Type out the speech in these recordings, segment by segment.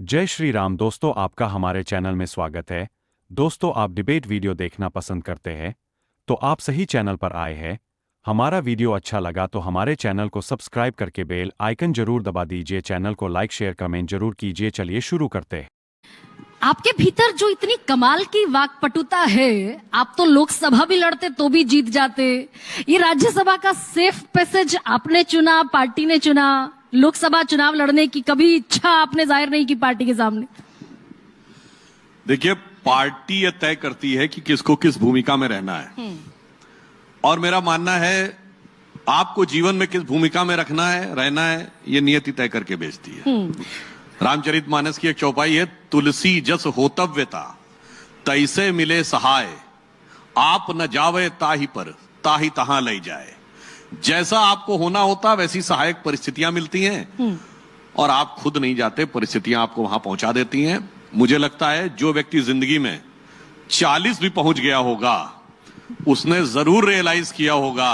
जय श्री राम दोस्तों, आपका हमारे चैनल में स्वागत है। दोस्तों, आप डिबेट वीडियो देखना पसंद करते हैं तो आप सही चैनल पर आए हैं। हमारा वीडियो अच्छा लगा तो हमारे चैनल को सब्सक्राइब करके बेल आइकन जरूर दबा दीजिए। चैनल को लाइक शेयर कमेंट जरूर कीजिए। चलिए शुरू करते हैं। आपके भीतर जो इतनी कमाल की वाकपटुता है, आप तो लोकसभा भी लड़ते तो भी जीत जाते। ये राज्यसभा का सेफ पैसेज आपने चुना, पार्टी ने चुना। लोकसभा चुनाव लड़ने की कभी इच्छा आपने जाहिर नहीं की पार्टी के सामने। देखिए, पार्टी यह तय करती है कि किसको किस भूमिका में रहना है, और मेरा मानना है आपको जीवन में किस भूमिका में रखना है, रहना है, ये नियति तय करके भेजती है। रामचरितमानस की एक चौपाई है, तुलसी जस होतव्यता तैसे मिले सहाय, आप न जावे ताही पर ताही तहां ले जाए। जैसा आपको होना होता वैसी सहायक परिस्थितियां मिलती हैं, और आप खुद नहीं जाते, परिस्थितियां आपको वहां पहुंचा देती हैं। मुझे लगता है जो व्यक्ति जिंदगी में 40 भी पहुंच गया होगा, उसने जरूर रियलाइज किया होगा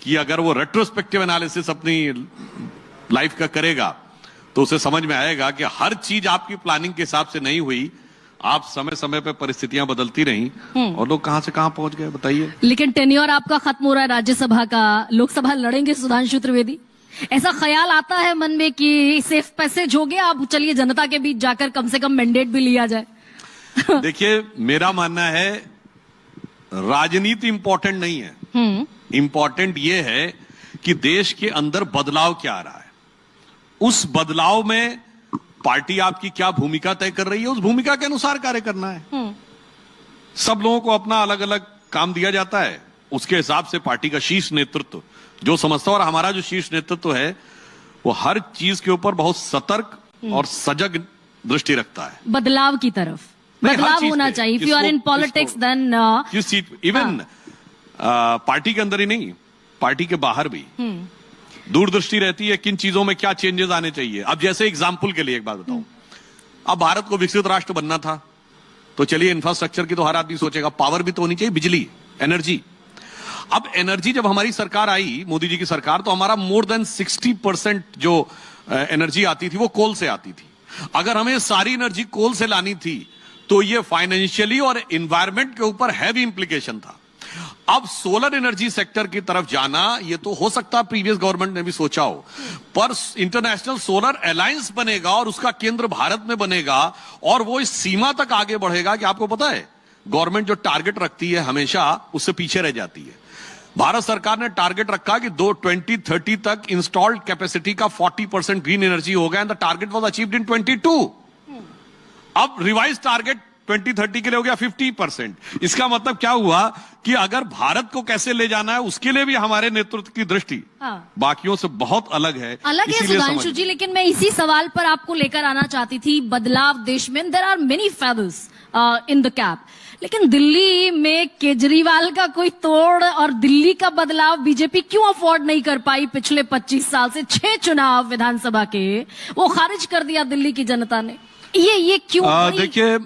कि अगर वो रेट्रोस्पेक्टिव एनालिसिस अपनी लाइफ का करेगा तो उसे समझ में आएगा कि हर चीज आपकी प्लानिंग के हिसाब से नहीं हुई। आप समय समय पे परिस्थितियां बदलती रहीं और लोग कहां से कहां पहुंच गए, बताइए। लेकिन टेन्योर आपका खत्म हो रहा है राज्यसभा का, लोकसभा लड़ेंगे सुधांशु त्रिवेदी? ऐसा ख्याल आता है मन में कि सेफ पैसेज हो गया, अब चलिए जनता के बीच जाकर कम से कम मैंडेट भी लिया जाए? देखिए, मेरा मानना है राजनीति इंपॉर्टेंट नहीं है। इंपॉर्टेंट यह है कि देश के अंदर बदलाव क्या आ रहा है, उस बदलाव में पार्टी आपकी क्या भूमिका तय कर रही है, उस भूमिका के अनुसार कार्य करना है। सब लोगों को अपना अलग अलग काम दिया जाता है, उसके हिसाब से पार्टी का शीर्ष नेतृत्व जो समझता है, और हमारा जो शीर्ष नेतृत्व है वो हर चीज के ऊपर बहुत सतर्क और सजग दृष्टि रखता है। बदलाव की तरफ बदलाव होना चाहिए। If you are in politics then किस चीज, इवन पार्टी के अंदर ही नहीं, पार्टी के बाहर भी दूरदृष्टि रहती है किन चीजों में क्या चेंजेस आने चाहिए। अब जैसे एग्जांपल के लिए एक बात बताऊं, अब भारत को विकसित राष्ट्र बनना था तो चलिए इंफ्रास्ट्रक्चर की तो हर आदमी सोचेगा, पावर भी तो होनी चाहिए, बिजली, एनर्जी। अब एनर्जी जब हमारी सरकार आई, मोदी जी की सरकार, तो हमारा मोर देन 60% जो एनर्जी आती थी वो कोल से आती थी। अगर हमें सारी एनर्जी कोल से लानी थी तो ये फाइनेंशियली और एनवायरमेंट के ऊपर हैवी इंप्लीकेशन था। अब सोलर एनर्जी सेक्टर की तरफ जाना, ये तो हो सकता है प्रीवियस गवर्नमेंट ने भी सोचा हो, पर इंटरनेशनल सोलर अलायंस बनेगा और उसका केंद्र भारत में बनेगा, और वो इस सीमा तक आगे बढ़ेगा कि आपको पता है गवर्नमेंट जो टारगेट रखती है हमेशा उससे पीछे रह जाती है। भारत सरकार ने टारगेट रखा कि 2030 तक इंस्टॉल्ड कैपेसिटी का 40% ग्रीन एनर्जी हो गया, and the target was achieved in 22। अब रिवाइज टारगेट 2030 के लिए हो गया 50%। इसका मतलब क्या हुआ कि अगर भारत को कैसे ले जाना है उसके लिए भी हमारे नेतृत्व की दृष्टि बाकियों से बहुत अलग है। सुधांशु जी, लेकिन मैं इसी सवाल पर आपको लेकर आना चाहती थी। बदलाव देश में, there are many feathers in the cap, लेकिन दिल्ली में केजरीवाल का कोई तोड़ और दिल्ली का बदलाव बीजेपी क्यों अफोर्ड नहीं कर पाई? पिछले 25 साल से 6 चुनाव विधानसभा के वो खारिज कर दिया दिल्ली की जनता ने। ये क्यों? देखिए,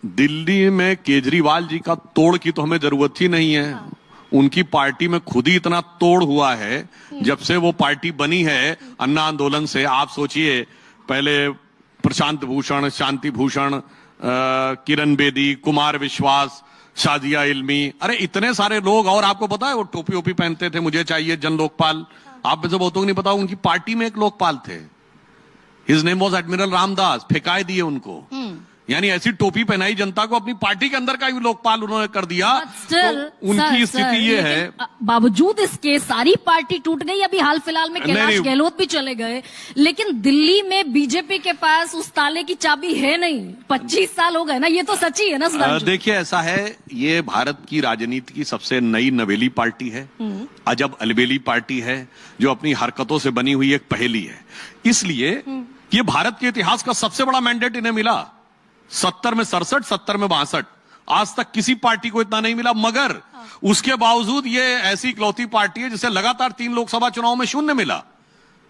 दिल्ली में केजरीवाल जी का तोड़ की तो हमें जरूरत ही नहीं है। उनकी पार्टी में खुद ही इतना तोड़ हुआ है जब से वो पार्टी बनी है अन्ना आंदोलन से। आप सोचिए, पहले प्रशांत भूषण, शांति भूषण, किरण बेदी, कुमार विश्वास, शाजिया इल्मी, अरे इतने सारे लोग। और आपको पता है वो टोपी ओपी पहनते थे, मुझे चाहिए जन लोकपाल। आप में से बहुतों को नहीं पता, उनकी पार्टी में एक लोकपाल थे, his name was admiral Ramdas, फेंकाए दिए उनको। यानी ऐसी टोपी पहनाई जनता को, अपनी पार्टी के अंदर का भी लोकपाल उन्होंने कर दिया। तो उनकी स्थिति ये है। बावजूद इसके सारी पार्टी टूट गई। अभी हाल फिलहाल में कैलाश गहलोत भी चले गए, लेकिन दिल्ली में बीजेपी के पास उस ताले की चाबी है नहीं। 25 साल हो गए ना, ये तो सच्ची है ना? देखिए, ऐसा है, ये भारत की राजनीति की सबसे नई नवेली पार्टी है, अजब अलबेली पार्टी है, जो अपनी हरकतों से बनी हुई एक पहेली है। इसलिए ये भारत के इतिहास का सबसे बड़ा मैंडेट इन्हें मिला। 70 में 67, 70 में 62। आज तक किसी पार्टी को इतना नहीं मिला, मगर उसके बावजूद ये ऐसी इकलौती पार्टी है जिसे लगातार 3 लोकसभा चुनाव में शून्य मिला।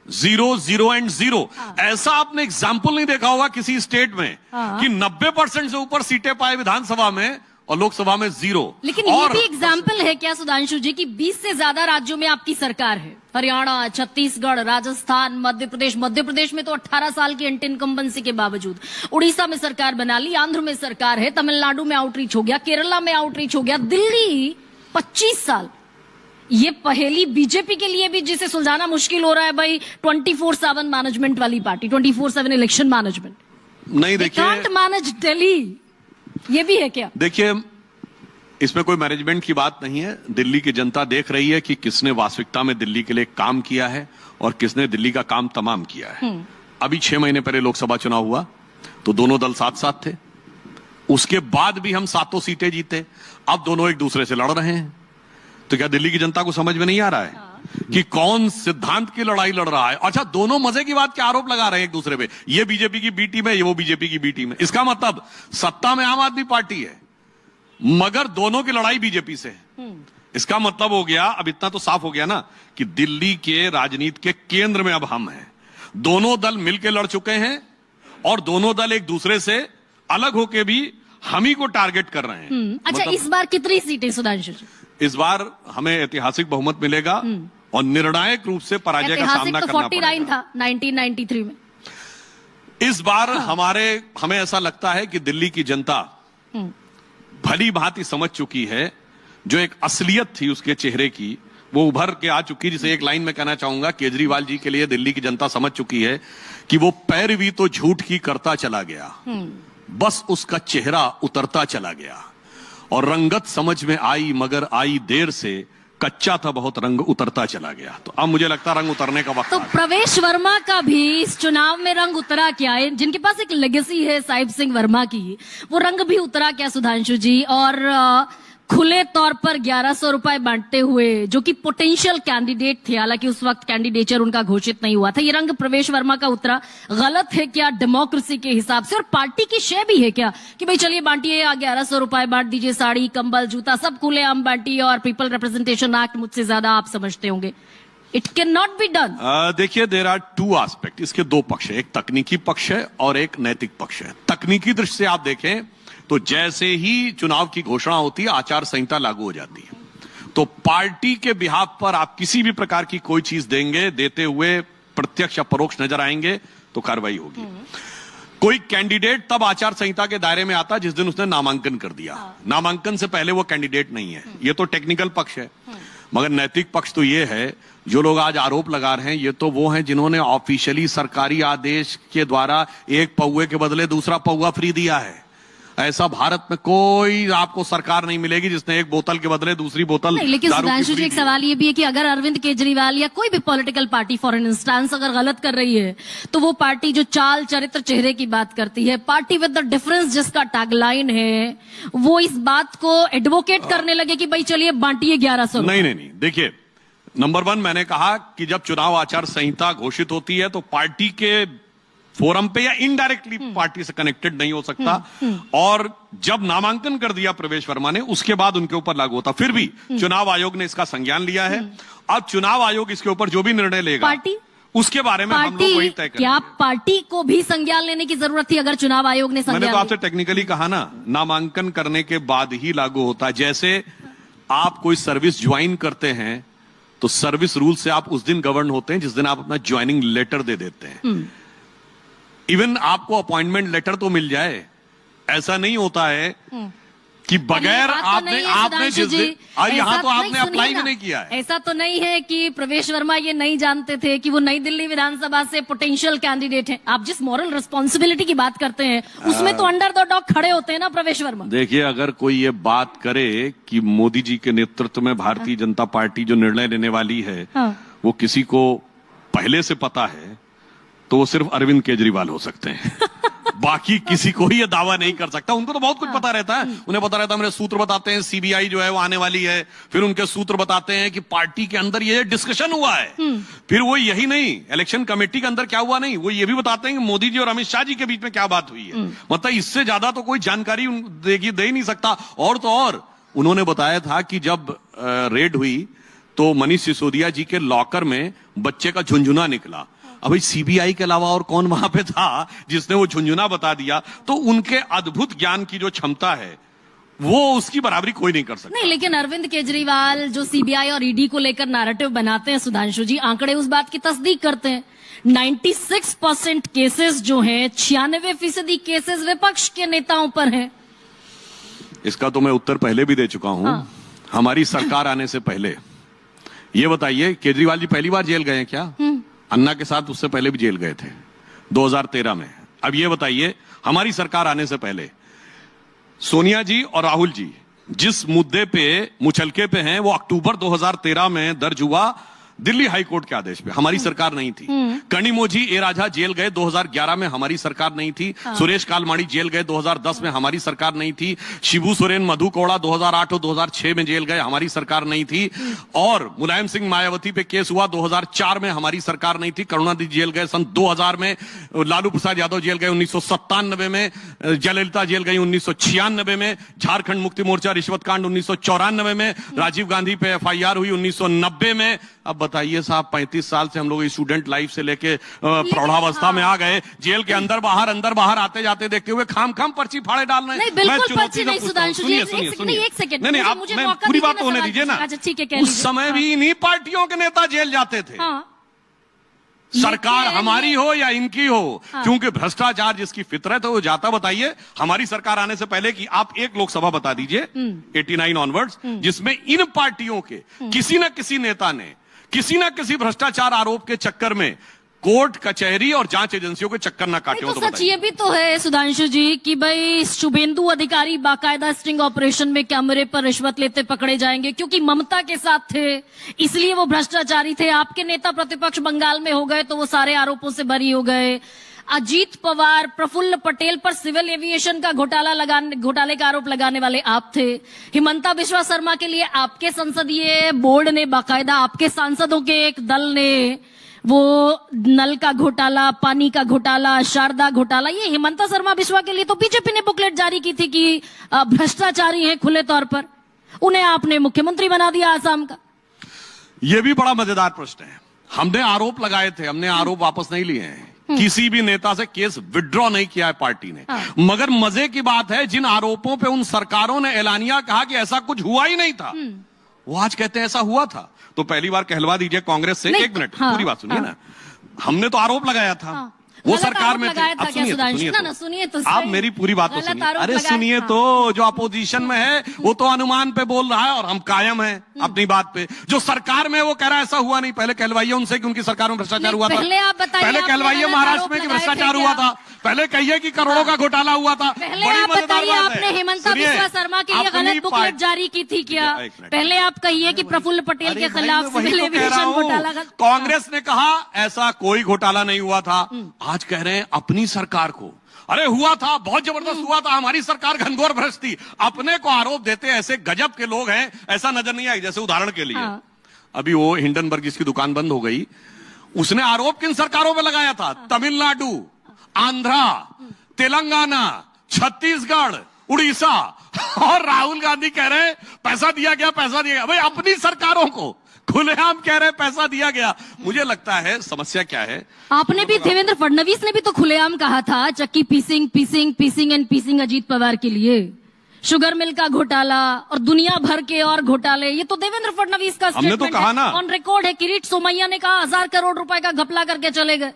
0, 0 एंड 0। ऐसा आपने एग्जाम्पल नहीं देखा होगा किसी स्टेट में कि 90% से ऊपर सीटें पाए विधानसभा में और लोकसभा में 0। लेकिन ये भी एग्जाम्पल है क्या सुधांशु जी कि 20 से ज्यादा राज्यों में आपकी सरकार है, हरियाणा, छत्तीसगढ़, राजस्थान, मध्य प्रदेश में तो 18 साल की एंटी इनकम्बेंसी के बावजूद, उड़ीसा में सरकार बना ली, आंध्र में सरकार है, तमिलनाडु में आउटरीच हो गया, केरला में आउटरीच हो गया, दिल्ली 25 साल। ये पहेली बीजेपी के लिए भी जिसे सुलझाना मुश्किल हो रहा है भाई, 24/7 मैनेजमेंट वाली पार्टी, 24/7 इलेक्शन मैनेजमेंट। नहीं देखिए, कांट मैनेज दिल्ली, ये भी है क्या? देखिए इसमें कोई मैनेजमेंट की बात नहीं है। दिल्ली की जनता देख रही है कि किसने वास्तविकता में दिल्ली के लिए काम किया है और किसने दिल्ली का काम तमाम किया है। अभी 6 महीने पहले लोकसभा चुनाव हुआ तो दोनों दल साथ साथ थे, उसके बाद भी हम 7 सीटें जीते, अब दोनों एक दूसरे से लड़ रहे हैं। तो क्या दिल्ली की जनता को समझ में नहीं आ रहा है कि कौन सिद्धांत की लड़ाई लड़ रहा है? अच्छा, दोनों मजे की बात के आरोप लगा रहे हैं एक दूसरे पे, ये बीजेपी की बी टीम है, ये वो बीजेपी की बी टीम है। इसका मतलब सत्ता में आम आदमी पार्टी है मगर दोनों की लड़ाई बीजेपी से है। इसका मतलब हो गया, अब इतना तो साफ हो गया ना कि दिल्ली के राजनीति के केंद्र में अब हम हैं। दोनों दल मिलकर लड़ चुके हैं और दोनों दल एक दूसरे से अलग होकर भी हम ही को टारगेट कर रहे हैं। अच्छा, मतलब इस बार कितनी सीटें सुधांशु जी? इस बार हमें ऐतिहासिक बहुमत मिलेगा और निर्णायक रूप से पराजय का सामना तो करना 49 पड़ेगा। था 1993 में। इस बार हमें ऐसा लगता है कि दिल्ली की जनता भली भांति समझ चुकी है, जो एक असलियत थी उसके चेहरे की वो उभर के आ चुकी। जिसे एक लाइन में कहना चाहूंगा, केजरीवाल जी के लिए दिल्ली की जनता समझ चुकी है कि वो पैरवी तो झूठ की करता चला गया, बस उसका चेहरा उतरता चला गया और रंगत समझ में आई मगर आई देर से, कच्चा था बहुत रंग उतरता चला गया। तो अब मुझे लगता रंग उतरने का वक्त तो आ गया। प्रवेश वर्मा का भी इस चुनाव में रंग उतरा क्या है? जिनके पास एक लेगेसी है साहिब सिंह वर्मा की, वो रंग भी उतरा क्या सुधांशु जी? और खुले तौर पर 1100 रुपए बांटते हुए, जो कि पोटेंशियल कैंडिडेट थे, हालांकि उस वक्त कैंडिडेचर उनका घोषित नहीं हुआ था, ये रंग प्रवेश वर्मा का उतरा। गलत है क्या डेमोक्रेसी के हिसाब से? और पार्टी की शय भी है क्या कि भाई चलिए बांटिए, 1100 रुपए बांट दीजिए, साड़ी, कंबल, जूता सब खुलेआम बांटिए और पीपल रिप्रेजेंटेशन एक्ट मुझसे ज्यादा आप समझते होंगे। It can not be done. देखिए, देयर आर 2 एस्पेक्ट, इसके 2 पक्ष है, एक तकनीकी पक्ष है और एक नैतिक पक्ष है। तकनीकी दृष्टि से आप देखें तो जैसे ही चुनाव की घोषणा होती है आचार संहिता लागू हो जाती है, तो पार्टी के बिहाफ पर आप किसी भी प्रकार की कोई चीज देते हुए प्रत्यक्ष या परोक्ष नजर आएंगे तो कार्रवाई होगी। कोई कैंडिडेट तब आचार संहिता के दायरे में आता जिस दिन उसने नामांकन कर दिया। नामांकन से पहले वो कैंडिडेट नहीं है। ये तो टेक्निकल पक्ष है, मगर नैतिक पक्ष तो ये है, जो लोग आज आरोप लगा रहे हैं ये तो वो हैं जिन्होंने ऑफिशियली सरकारी आदेश के द्वारा एक पौवे के बदले दूसरा पौवा फ्री दिया है। ऐसा भारत में कोई आपको सरकार नहीं मिलेगी जिसने एक बोतल के बदले दूसरी बोतल नहीं, लेकिन दारू की सुधांशु जी फ्री एक दी। सवाल ये भी है कि अगर अरविंद केजरीवाल या कोई भी political party for an instance अगर गलत कर रही है, तो वो पार्टी जो चाल चरित्र चेहरे की बात करती है, पार्टी विद द डिफरेंस जिसका टैगलाइन है, वो इस बात को एडवोकेट करने लगे कि भाई चलिए बांटिए 1100। नहीं, देखिए, नंबर 1 मैंने कहा कि जब चुनाव आचार संहिता घोषित होती है तो पार्टी के फोरम पे या इनडायरेक्टली पार्टी से कनेक्टेड नहीं हो सकता। और जब नामांकन कर दिया प्रवेश वर्मा ने, उसके बाद उनके ऊपर लागू होता। फिर भी चुनाव आयोग ने इसका संज्ञान लिया है। अब चुनाव आयोग इसके ऊपर जो भी निर्णय लेगा पार्टी उसके बारे में हम लोग वही तय करेंगे। क्या पार्टी को भी संज्ञान लेने की जरूरत थी अगर चुनाव आयोग ने मैंने संज्ञान तो आपसे टेक्निकली कहा ना, नामांकन करने के बाद ही लागू होता है। जैसे आप कोई सर्विस ज्वाइन करते हैं तो सर्विस रूल से आप उस दिन गवर्न होते हैं जिस दिन आप अपना ज्वाइनिंग लेटर दे देते हैं। इवन आपको अपॉइंटमेंट लेटर तो मिल जाए, ऐसा नहीं होता है कि बगैर आपने जिस दिन, और यहां तो आपने अप्लाई भी नहीं किया है। ऐसा तो नहीं है कि प्रवेश वर्मा ये नहीं जानते थे कि वो नई दिल्ली विधानसभा से पोटेंशियल कैंडिडेट हैं। आप जिस मॉरल रिस्पॉन्सिबिलिटी की बात करते हैं उसमें तो अंडर द डॉग खड़े होते हैं ना प्रवेश वर्मा। देखिए, अगर कोई ये बात करे कि मोदी जी के नेतृत्व में भारतीय जनता पार्टी जो निर्णय लेने वाली है वो किसी को पहले से पता है, तो वो सिर्फ अरविंद केजरीवाल हो सकते हैं। बाकी किसी को ही ये दावा नहीं कर सकता। उनको तो बहुत कुछ पता रहता है। उन्हें पता रहता है, मेरे सूत्र बताते हैं सीबीआई जो है वो आने वाली है, फिर उनके सूत्र बताते हैं कि पार्टी के अंदर ये डिस्कशन हुआ है, फिर वो यही नहीं, इलेक्शन कमेटी के अंदर क्या हुआ नहीं, वो ये भी बताते हैं कि मोदी जी और अमित शाह जी के बीच में क्या बात हुई है। मतलब इससे ज्यादा तो कोई जानकारी दे ही नहीं सकता। और तो और उन्होंने बताया था कि जब रेड हुई तो मनीष सिसोदिया जी के लॉकर में बच्चे का झुंझुना निकला। अभी सीबीआई के अलावा और कौन वहां पे था जिसने वो झुंझुना बता दिया? तो उनके अद्भुत ज्ञान की जो क्षमता है वो उसकी बराबरी कोई नहीं कर सकता। नहीं, लेकिन अरविंद केजरीवाल जो सीबीआई और ईडी को लेकर नैरेटिव बनाते हैं सुधांशु जी, आंकड़े उस बात की तस्दीक करते हैं। 96% केसेस जो हैं, 96% केसेस विपक्ष के नेताओं पर हैं। इसका तो मैं उत्तर पहले भी दे चुका हूं। हाँ। हमारी सरकार आने से पहले ये बताइए, केजरीवाल जी पहली बार जेल गए हैं क्या? अन्ना के साथ उससे पहले भी जेल गए थे 2013 में। अब ये बताइए, हमारी सरकार आने से पहले सोनिया जी और राहुल जी जिस मुद्दे पे मुचलके पे हैं, वो अक्टूबर 2013 में दर्ज हुआ दिल्ली हाईकोर्ट के आदेश पे। हमारी सरकार नहीं थी। कनिमोझी ए राजा जेल गए 2011 में, हमारी सरकार नहीं थी। सुरेश कालमाड़ी जेल गए 2010 में, हमारी सरकार नहीं थी। शिबू सोरेन, मधु कोड़ा 2008 और 2006 में जेल गए, हमारी सरकार नहीं थी। और मुलायम सिंह मायावती पे केस हुआ 2004 में, हमारी सरकार नहीं थी। करुणानिधि जेल गए सन 2000 में, लालू प्रसाद यादव जेल गए 1997 में, जयललिता जेल गई 1996 में, झारखंड मुक्ति मोर्चा रिश्वत कांड 1994 में, राजीव गांधी पे FIR हुई 1990 में। अब बताइए साहब, 35 साल से हम लोग स्टूडेंट लाइफ से लेके प्रौढ़ावस्था में आ गए, जेल के अंदर बाहर आते जाते देखते हुए खाम पर्ची फाड़े डाल रहे हैं। नहीं, बिल्कुल पर्ची नहीं सुधांशु जी, एक सेकंड, नहीं आप पूरी बात तो होने दीजिए ना। अच्छा ठीक है, उस समय भी इन्हीं पार्टियों के नेता जेल जाते थे। सरकार हमारी हो या इनकी हो, क्योंकि भ्रष्टाचार जिसकी फितरत है वो जाता। बताइए, हमारी सरकार आने से पहले की आप एक लोकसभा बता दीजिए 89 ऑनवर्ड्स, जिसमें इन पार्टियों के किसी न किसी नेता ने किसी न किसी भ्रष्टाचार आरोप के चक्कर में कोर्ट कचहरी और जांच एजेंसियों के चक्कर ना काटे हो। तो सच ये भी तो है सुधांशु जी कि भाई शुभेंदु अधिकारी बाकायदा स्टिंग ऑपरेशन में कैमरे पर रिश्वत लेते पकड़े जाएंगे, क्योंकि ममता के साथ थे इसलिए वो भ्रष्टाचारी थे। आपके नेता प्रतिपक्ष बंगाल में हो गए तो वो सारे आरोपों से बरी हो गए। अजीत पवार, प्रफुल्ल पटेल पर सिविल एविएशन का घोटाले का आरोप लगाने वाले आप थे। हिमंता बिश्वा शर्मा के लिए आपके संसदीय बोर्ड ने, बाकायदा आपके सांसदों के एक दल ने वो नल का घोटाला, पानी का घोटाला, शारदा घोटाला, ये हिमंता शर्मा बिश्वा के लिए तो बीजेपी ने बुकलेट जारी की थी कि भ्रष्टाचारी हैं खुले तौर पर। उन्हें आपने मुख्यमंत्री बना दिया आसाम का। यह भी बड़ा मजेदार प्रश्न है। हमने आरोप लगाए थे, हमने आरोप वापस नहीं लिए हैं। किसी भी नेता से केस विड्रॉ नहीं किया है पार्टी ने। मगर मजे की बात है, जिन आरोपों पे उन सरकारों ने एलानिया कहा कि ऐसा कुछ हुआ ही नहीं था, वो आज कहते हैं ऐसा हुआ था। तो पहली बार कहलवा दीजिए कांग्रेस से। एक मिनट, पूरी बात सुनिए ना। हमने तो आरोप लगाया था, वो सरकार में थे। अब सुनिए तो तो आप मेरी पूरी बात तो सुनिए। अरे सुनिए तो, जो अपोजिशन में है वो तो अनुमान पे बोल रहा है और हम कायम हैं अपनी बात पे। जो सरकार में वो कह रहा है ऐसा हुआ नहीं। पहले कहलवाइए उनसे कि उनकी सरकार में भ्रष्टाचार हुआ था। पहले कहलवाइए महाराष्ट्र में कि भ्रष्टाचार हुआ था। पहले कहिए कि करोड़ों का घोटाला हुआ था। पहले आप बताइए, आपने हिमंता बिश्वा शर्मा के लिए गलत बुकलेट जारी की थी क्या? पहले आप कहिए कि प्रफुल्ल पटेल के खिलाफ सिविल एविएशन घोटाला। कांग्रेस ने कहा ऐसा कोई घोटाला नहीं हुआ था। आज कह रहे हैं अपनी सरकार को, अरे हुआ था, बहुत जबरदस्त हुआ था, हमारी सरकार घनघोर भ्रष्ट थी। अपने को आरोप देते ऐसे गजब के लोग हैं, ऐसा नजर नहीं आए। जैसे उदाहरण के लिए अभी वो हिंडनबर्ग जिसकी दुकान बंद हो गई, उसने आरोप किन सरकारों पर लगाया था? तमिलनाडु, आंध्रा, तेलंगाना, छत्तीसगढ़, उड़ीसा। और राहुल गांधी कह रहे पैसा दिया गया, पैसा दिया गया। भाई अपनी सरकारों को खुलेआम कह रहे पैसा दिया गया। मुझे लगता है समस्या क्या है, आपने भी, देवेंद्र फडणवीस ने भी तो खुलेआम कहा था चक्की पीसिंग अजीत पवार के लिए। शुगर मिल का घोटाला और दुनिया भर के और घोटाले, ये तो देवेंद्र फडणवीस का स्टेटमेंट तो कहा ना, ऑन रिकॉर्ड है। किरीट सोमैया ने कहा 1000 करोड़ रुपए का घपला करके चले गए।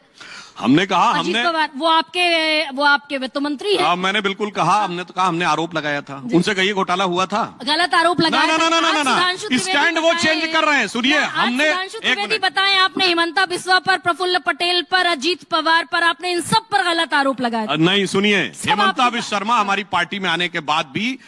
हमने कहा, अजीत पवार वो आपके वित्त मंत्री है। मैंने बिल्कुल कहा, हमने तो कहा, हमने आरोप लगाया था। उनसे कहिए घोटाला हुआ था। गलत आरोप लगाया। ना, स्टैंड वो चेंज कर रहे हैं। सुनिए, हमने त्रिवेदी बताएं, आपने हिमंता बिश्वा पर, प्रफुल्ल पटेल पर, अजीत पवार पर, आपने इन सब पर गलत आरोप लगाया। नहीं, सुनिए, हिमंता बिश्वा शर्मा हमारी पार्टी में आने के बाद भी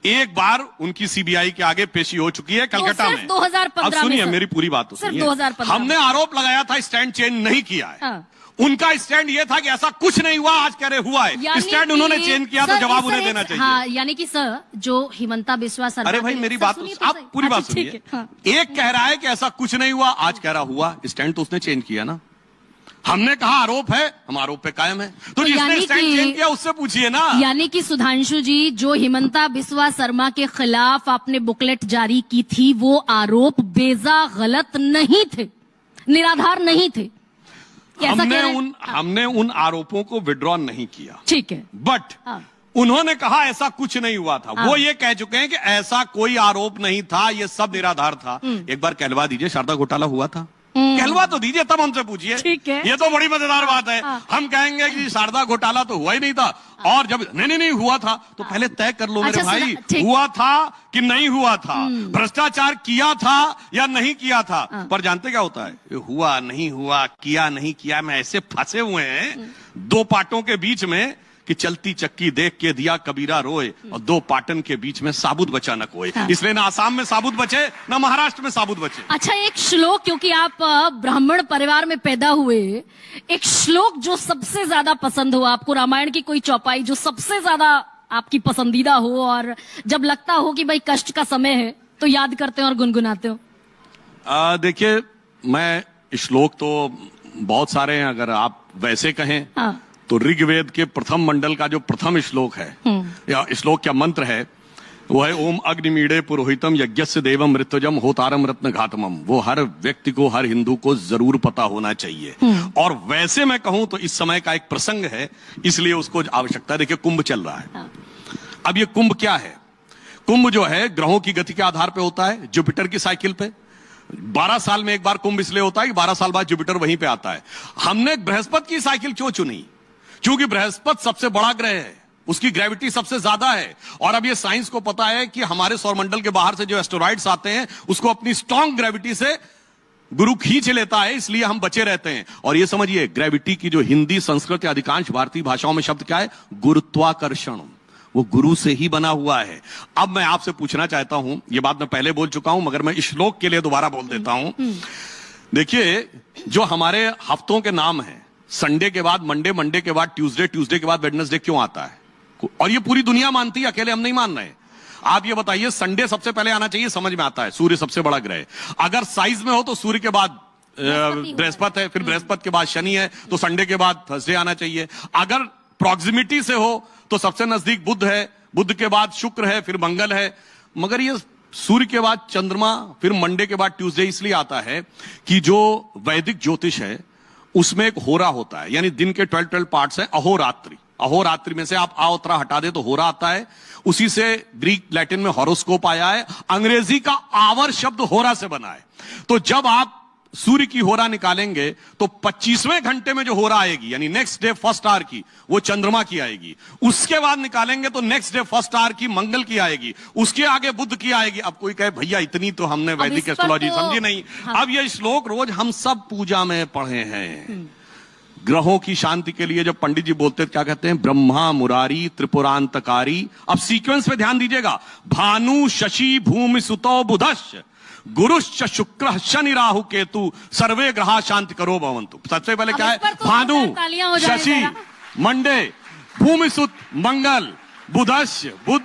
एक बार उनकी सीबीआई के आगे पेशी हो चुकी है कलकत्ता में। 2015 सुनिए मेरी पूरी बात तो सुनिए। हमने आरोप लगाया था, स्टैंड चेंज नहीं किया है। उनका स्टैंड ये था कि ऐसा कुछ नहीं हुआ, आज कह रहे हुआ है। स्टैंड उन्होंने चेंज किया तो जवाब उन्हें देना चाहिए। हाँ, यानी कि सर जो हिमंता बिश्वा शर्मा, अरे भाई मेरी बात आप पूरी बात सुनिए। एक कह रहा है कि ऐसा कुछ नहीं हुआ, आज कह रहा हुआ। स्टैंड तो उसने चेंज किया ना। हमने कहा आरोप है, हम आरोप पे कायम है। तो जिसने स्टैंड चेंज किया उससे पूछिए ना। यानी कि सुधांशु जी, जो हिमंता बिश्वा शर्मा के खिलाफ आपने बुकलेट जारी की थी, वो आरोप बेजा गलत नहीं थे, निराधार नहीं थे। हमने उन आरोपों को विड्रॉ नहीं किया। ठीक है, बट उन्होंने कहा ऐसा कुछ नहीं हुआ था। वो ये कह चुके हैं कि ऐसा कोई आरोप नहीं था, ये सब निराधार था। एक बार कहलवा दीजिए शारदा घोटाला हुआ था, कहलवा तो दीजिए, तब हमसे पूछिए। ठीक है। ये तो बड़ी मजेदार बात है। हम कहेंगे कि शारदा घोटाला तो हुआ ही नहीं था, और जब नहीं हुआ था तो पहले तय कर लो मेरे अच्छा, भाई, ठीक। हुआ था कि नहीं हुआ था, भ्रष्टाचार किया था या नहीं किया था। पर जानते क्या होता है, ये हुआ नहीं हुआ, किया नहीं किया में ऐसे फंसे हुए हैं दो पाटों के बीच में कि चलती चक्की देख के दिया कबीरा रोए, और दो पाटन के बीच में साबुत बचा न कोई। इसलिए ना आसाम में साबुत बचे ना महाराष्ट्र में साबुत बचे। अच्छा, एक श्लोक, क्योंकि आप ब्राह्मण परिवार में पैदा हुए, एक श्लोक जो सबसे ज्यादा पसंद हो आपको, रामायण की कोई चौपाई जो सबसे ज्यादा आपकी पसंदीदा हो, और जब लगता हो कि भाई कष्ट का समय है तो याद करते हो और गुनगुनाते हो? देखिए, मैं श्लोक तो बहुत सारे हैं, अगर आप वैसे कहें हाँ। तो ऋग्वेद के प्रथम मंडल का जो प्रथम श्लोक है, या श्लोक क्या मंत्र है, वो है ओम अग्निमीडे पुरोहितम यज्ञस्य देवम मृत्युजम होतारम रत्न घातमम। वो हर व्यक्ति को, हर हिंदू को जरूर पता होना चाहिए। और वैसे मैं कहूं तो इस समय का एक प्रसंग है, इसलिए उसको आवश्यकता है। देखिए, कुंभ चल रहा है। अब ये कुंभ क्या है? कुंभ जो है ग्रहों की गति के आधार पर होता है, जुपिटर की साइकिल पे 12 साल में एक बार कुंभ इसलिए होता है कि 12 साल बाद जुपिटर वहीं पे आता है। हमने बृहस्पति की साइकिल क्यों चुनी? क्योंकि बृहस्पति सबसे बड़ा ग्रह है, उसकी ग्रेविटी सबसे ज्यादा है, और अब ये साइंस को पता है कि हमारे सौरमंडल के बाहर से जो एस्टेरॉइड्स आते हैं उसको अपनी स्ट्रॉन्ग ग्रेविटी से गुरु खींच लेता है, इसलिए हम बचे रहते हैं। और ये समझिए, ग्रेविटी की जो हिंदी, संस्कृत या अधिकांश भारतीय भाषाओं में शब्द क्या है? गुरुत्वाकर्षण। वो गुरु से ही बना हुआ है। अब मैं आपसे पूछना चाहता हूं, ये बात मैं पहले बोल चुका हूं मगर मैं इस श्लोक के लिए दोबारा बोल देता हूं। देखिए, जो हमारे हफ्तों के नाम हैं, संडे के बाद मंडे, मंडे के बाद ट्यूसडे, ट्यूसडे के बाद वेडनेसडे क्यों आता है? और ये पूरी दुनिया मानती है, अकेले हम नहीं मान रहे। आप ये बताइए, संडे सबसे पहले आना चाहिए, समझ में आता है, सूर्य सबसे बड़ा ग्रह है। अगर साइज में हो तो सूर्य के बाद बृहस्पति है, फिर बृहस्पति के बाद शनि है, तो संडे के बाद थर्सडे आना चाहिए। अगर प्रॉक्सिमिटी से हो तो सबसे नजदीक बुध है, बुध के बाद शुक्र है, फिर मंगल है। मगर ये सूर्य के बाद चंद्रमा, फिर मंडे के बाद ट्यूसडे इसलिए आता है कि जो वैदिक ज्योतिष है उसमें एक होरा होता है, यानी दिन के 12 पार्ट्स हैं। अहोरात्रि, अहोरात्रि में से आप आओतरा हटा दे तो होरा आता है। उसी से ग्रीक लैटिन में हॉरोस्कोप आया है। अंग्रेजी का आवर शब्द होरा से बना है। तो जब आप सूर्य की होरा निकालेंगे तो 25वें घंटे में जो होरा आएगी, यानी नेक्स्ट डे फर्स्ट आवर की, वो चंद्रमा की आएगी। उसके बाद निकालेंगे तो नेक्स्ट डे फर्स्ट आवर की मंगल की आएगी। उसके आगे बुध की आएगी। अब कोई कहे भैया इतनी तो हमने वैदिक एस्ट्रोलॉजी समझी नहीं। हाँ। अब ये श्लोक रोज हम सब पूजा में पढ़े हैं। ग्रहों की शांति के लिए जब पंडित जी बोलते क्या कहते हैं? ब्रह्मा मुरारी त्रिपुरांतकारी। अब सीक्वेंस पे ध्यान दीजिएगा। भानु शशि भूमि सुतो बुधश्च गुरुश्च शुक्र शनि राहु केतु सर्वे ग्रहा शांति करो भवंतु। सबसे पहले क्या है? भानु, शशि, मंडे, भूमि सुत, मंगल, बुधश्च, बुध